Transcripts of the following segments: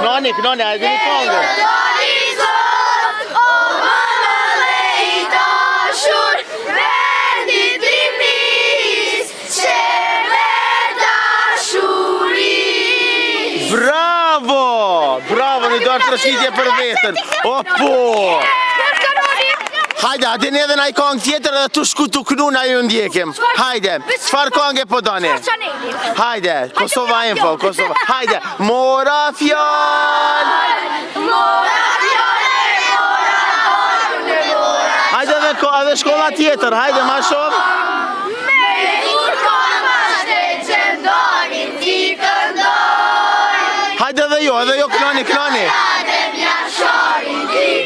Knani, a e dini kongën? Bravo, një dorë trashitje për vetën. O, po! Hajde, adin edhe na i kongë tjetër dhe tu shku tu knu na ju ndjekim. Hajde, qfar kongë po doni? Hajde, Kosova Info, Kosova. Hajde, mora fjall! Hajde edhe shkolla tjetër, hajde ma shumë. Hajde edhe jo, knani.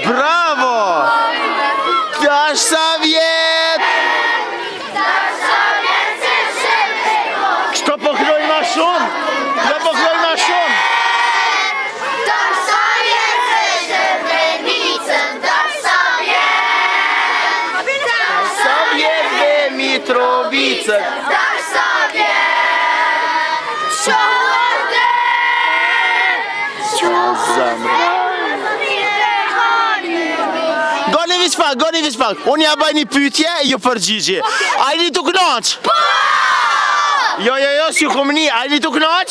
Bravo! Tash sa vjet! Kështu po knoj ma shumë? Tash sa vjet se Srebrenicën, tash sa vjet dhe Mitrovicën. Tash sa vjet Goni vishpak, unë ja baj një pytje, ju përgjigje. A i një të knaq? Jo, s'ju kom një, a i një të knaq?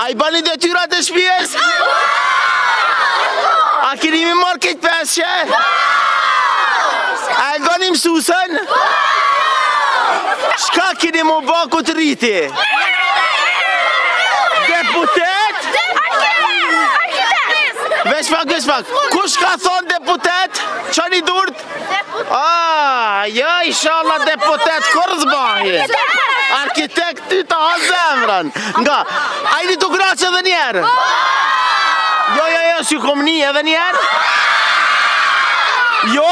A i bani detyrat e shpijes? A keni mi marrë këtë peshe? A e goni mësusën? Shka keni mu ba këtë rriti? Deputet? Veshpak, kush ka thonë deputet? Qa një durt? Ja, inshallah deputet, kur zbahi? Arkitekt ty ta ha zemrën. Nga, a i një të graqë edhe njerë? Jo, s'ju kom një edhe njerë? Jo,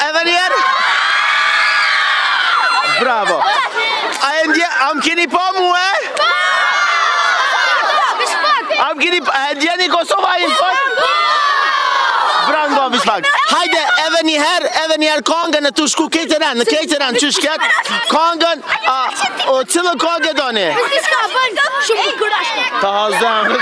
edhe njerë? Bravo. A më keni pa mu, A më djeni Kosova Info? Bravo, Vishpak. Hajde, edhe njëherë kongën e tu shku kejtëran, që shket, kongën, cilë kongë e doni? Ta zemrë.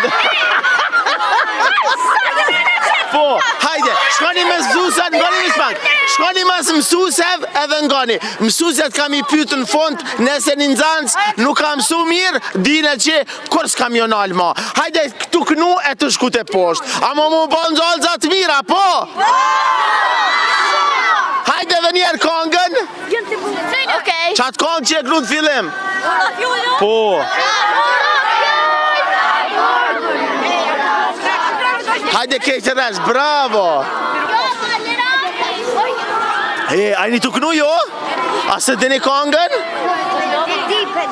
Po, hajde, shkoni me mësusat, ngoni Vishpak. Shkoni mas mësusev edhe ngoni. Mësuset kam i pytë në fond, nëse një nxancë nuk kam mësu mirë, dine që kur s'kam jo nalë ma. Hajde, këtu knu e të shku të poshtë. Amo mu bon gjallëzat mira, po? Hajde dhe njerë kongën. Qatë kongë që e kru të fillim? Po. Hajde kejtë resh, bravo. A i një të knu jo? A se dini kongën?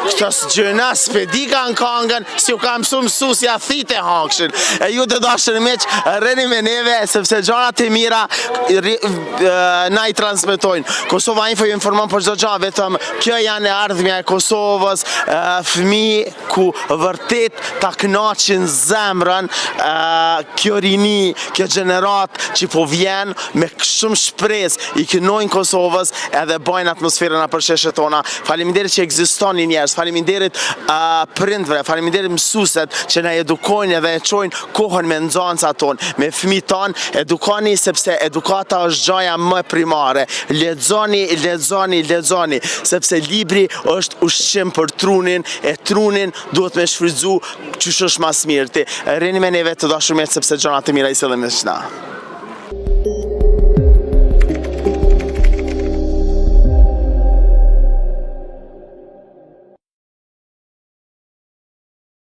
Qëtës gjëna s'pedika në kongën, si u kam mësusja thite hangshin. E ju të dashën meq, reni me neve, sepse gjanat e mira na i transmitojnë. Kosova Info ju informon për çdo gjë, vetëm kjo janë e ardhmja e Kosovës, fëmi ku vërtet ta kënaqin zemrën, kjo rini, kjo gjenerat që po vjen me shumë shpres, i kënojnë Kosovës edhe bajnë atmosferën a përsheshe tona. Faleminderit që ekzistoni njerëz, faleminderit prindve, faleminderit mësuset që na edukojnë edhe e qojnë kohën me nxanca tonë, me fëmijët tonë, edukoni sepse edukata është gjaja më primare. Lexoni, sepse libri është ushqim për trunin, e trunin duhet me shfrytzu qysh është mas mirë. Reni me neve të dashur me sepse gjanat e mira i sillim me shna.